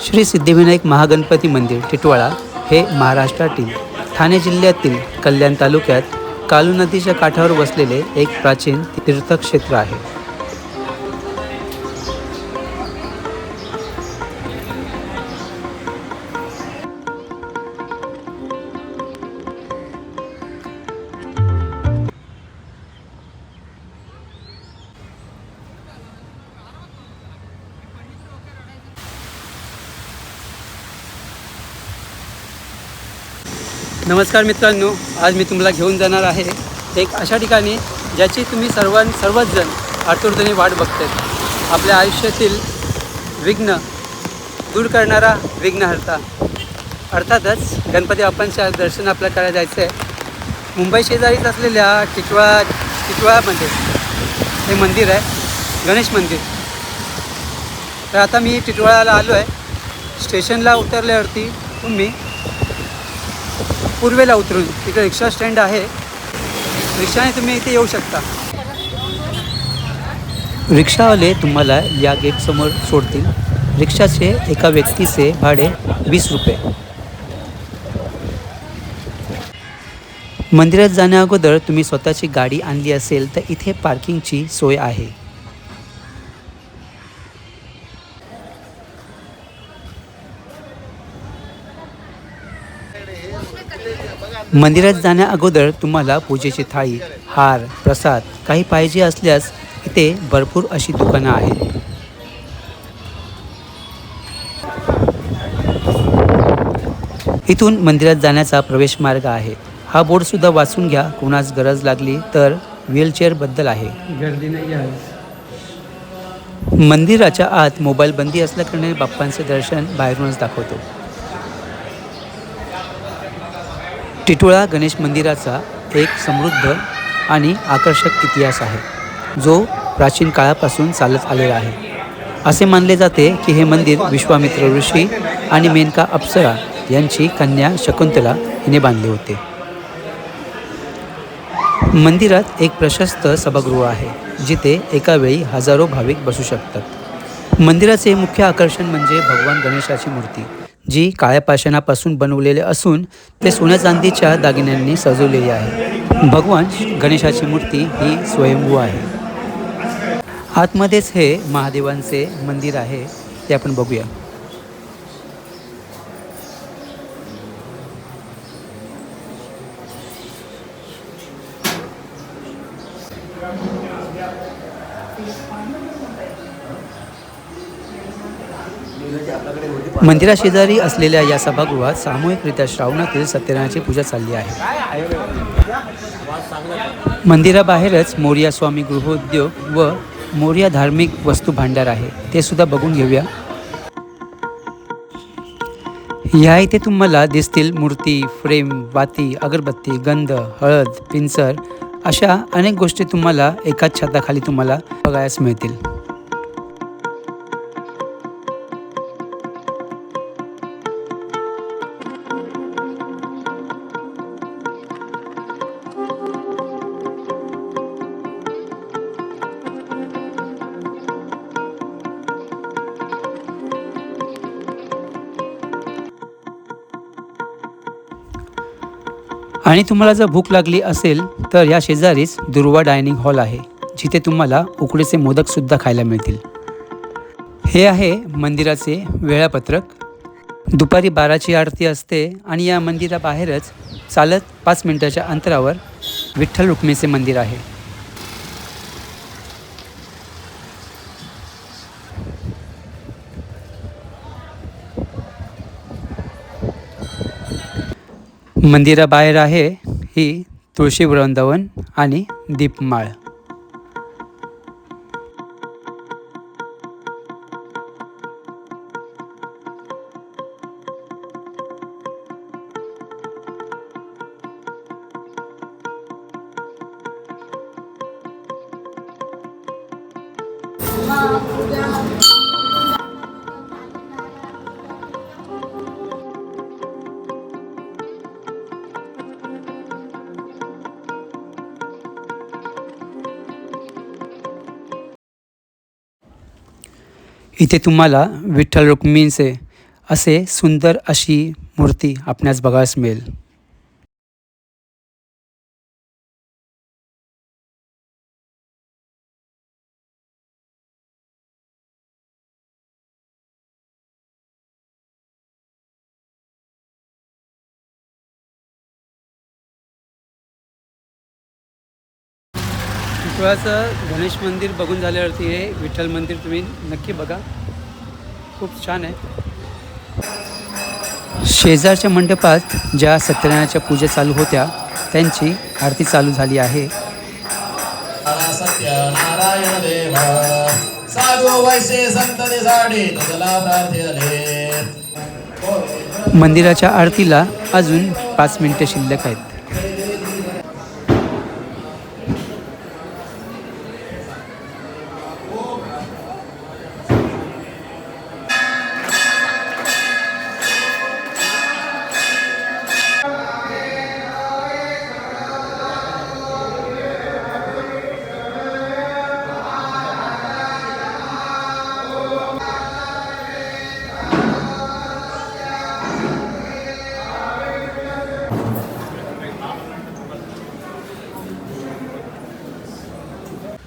श्री सिद्धिविनायक महागणपती मंदिर टिटवाळा हे महाराष्ट्रातील ठाणे जिल्ह्यातील कल्याण तालुक्यात कालू नदीच्या काठावर वसलेले एक प्राचीन तीर्थक्षेत्र आहे. नमस्कार मित्रांनो, आज मी तुम्हाला घेऊन जाणार आहे एक अशा ठिकाणी ज्याची तुम्ही सर्वच जण आतुरतेने वाट बघतात. आपल्या आयुष्यातील विघ्न दूर करणारा विघ्नहर्ता, अर्थातच गणपती बाप्पांच्या दर्शन आपल्याला करायला जायचं आहे. मुंबई शेजारीच असलेल्या टिटवाळामध्ये हे मंदिर आहे, गणेश मंदिर. तर आता मी टिटवाळाला आलो आहे. स्टेशनला उतरल्यावरती तुम्ही पूर्वेला उतरून तिकडे रिक्षा स्टँड आहे, रिक्षाने तुम्ही इथे येऊ शकता. रिक्षावाले तुम्हाला या गेटसमोर सोडतील. रिक्षाचे एका व्यक्तीचे भाडे 20 रुपये. मंदिरात जाण्या अगोदर तुम्ही स्वतःची गाडी आणली असेल तर इथे पार्किंगची सोय आहे. मंदिरात जाण्या अगोदर तुम्हाला पूजेची थाळी, हार, प्रसाद काही पाहिजे असल्यास इथे भरपूर अशी दुकानं आहेत. इथून मंदिरात जाण्याचा प्रवेश मार्ग आहे. हा बोर्डसुद्धा वाचून घ्या, कोणास गरज लागली तर व्हीलचेअरबद्दल आहे. गर्दी नाही आहे. मंदिराच्या आत मोबाईल बंदी असल्याकारणे बाप्पांचे दर्शन बाहेरूनच दाखवतो. टिटवाळा गणेश मंदिराचा एक समृद्ध आणि आकर्षक इतिहास आहे, जो प्राचीन काळापासून चालत आलेला आहे. असे मानले जाते की हे मंदिर विश्वामित्र ऋषी आणि मेनका अप्सरा यांची कन्या शकुंतला हिने बांधले होते. मंदिरात एक प्रशस्त सभागृह आहे, जिथे एका वेळी हजारो भाविक बसू शकतात. मंदिराचे मुख्य आकर्षण म्हणजे भगवान गणेशाची मूर्ती, जी काळ्या पाषाणापासून बनवलेले असून ते सोन्या चांदीच्या दागिन्यांनी सजवलेली आहे. भगवान गणेशाची मूर्ती ही स्वयंभू आहे. आतमध्येच हे महादेवांचे मंदिर आहे, ते आपण बघूया. मंदिराशेजारी असलेल्या या सभागृहात सामूहिकरित्या श्रावणातील सत्यनारायणाची पूजा चालली आहे. मंदिराबाहेरच मोरया स्वामी गृहोद्योग व मोरया धार्मिक वस्तू भांडार आहे, ते सुद्धा बघून घेऊया. ह्या इथे तुम्हाला दिसतील मूर्ती, फ्रेम, वाती, अगरबत्ती, गंध, हळद, पिंचर अशा अनेक गोष्टी तुम्हाला एकाच छताखाली तुम्हाला बघायला मिळतील. आणि तुम्हाला जर भूक लागली असेल तर या शेजारीच दुर्वा डायनिंग हॉल आहे, जिथे तुम्हाला उकडीचे मोदकसुद्धा खायला मिळतील. हे आहे मंदिराचे वेळापत्रक. दुपारी 12ची आरती असते आणि या मंदिराबाहेरच चालत 5 मिनिटाच्या अंतरावर विठ्ठल रुक्मिणीचे मंदिर आहे. मंदिराबाहेर आहे ही तुळशी वृंदावन आणि दीपमाळ. इथे तुम्हाला विठ्ठल रुक्मिणीचे असे सुंदर अशी मूर्ती आपणास बघायला मिळेल. टिटवाळाचं गणेश मंदिर बघून झाल्यावरती हे विठ्ठल मंदिर तुम्ही नक्की बघा, खूप छान आहे. शेजारच्या मंडपात ज्या सत्यनारायणाच्या पूजा चालू होत्या त्यांची आरती चालू झाली आहे. सत्यनारायण देव साधू वैश्य संत दिसाडे तुझला प्रार्थने. मंदिराच्या आरतीला अजून 5 मिनिटे शिल्लक आहेत.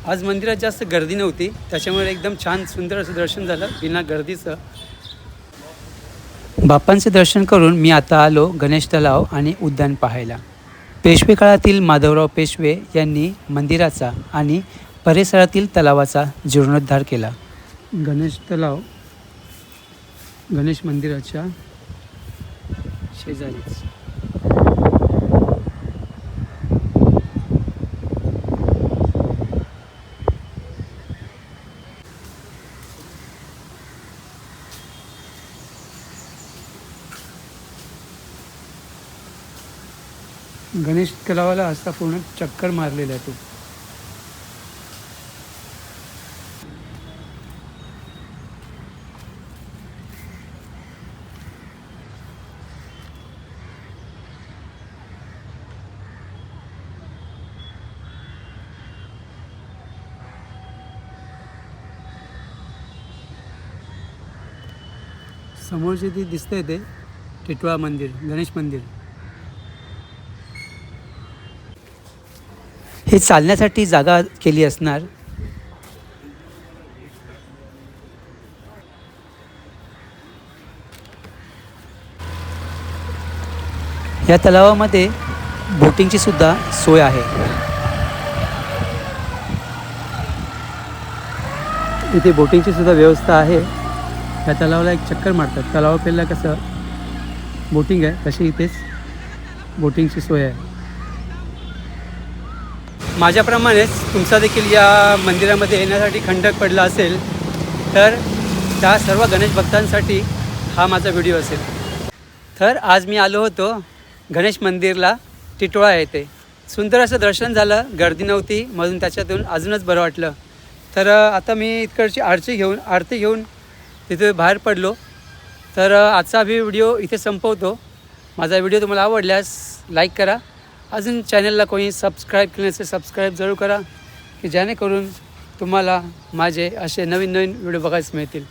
आज मंदिरात जास्त गर्दी नव्हती, त्याच्यामुळे एकदम छान सुंदर असं दर्शन झालं बिना गर्दीचं. बाप्पांचे दर्शन करून मी आता आलो गणेश तलाव आणि उद्यान पाहायला. पेशवे काळातील माधवराव पेशवे यांनी मंदिराचा आणि परिसरातील तलावाचा जीर्णोद्धार केला. गणेश तलाव गणेश मंदिराच्या शेजारीच. गणेश तलावाला असा पूर्ण चक्कर मारलेला आहे तो. समोर जे दिसतंय ते टिटवाळा मंदिर, गणेश मंदिर. हे चालण्यासाठी जागा केली असणार. या तलावामध्ये बोटिंगची सुद्धा सोय आहे. इथे बोटिंगची सुद्धा व्यवस्था आहे. या तलावाला एक चक्कर मारतात. तलावापेला कसं बोटिंग आहे तशी इथेच बोटिंगची सोय आहे. माझ्याप्रमाणेच तुमचा देखील या मंदिरामध्ये येण्यासाठी खंडक पडला असेल तर त्या सर्व गणेश भक्तांसाठी हा माझा व्हिडिओ असेल. तर आज मी आलो होतो गणेश मंदिरला टिटवाळा येथे. सुंदर असं दर्शन झालं, गर्दी नव्हती म्हणून त्याच्यातून अजूनच बरं वाटलं. तर आता मी इकडची आरती घेऊन तिथे बाहेर पडलो. तर आजचा व्हिडिओ इथे संपवतो. माझा व्हिडिओ तुम्हाला आवडल्यास लाईक करा. अजून चॅनलला कोणी सबस्क्राईब केले नसेल सबस्क्राईब जरूर करा की जेणेकरून तुम्हाला माझे असे नवीन व्हिडिओ बघायला मिळतील.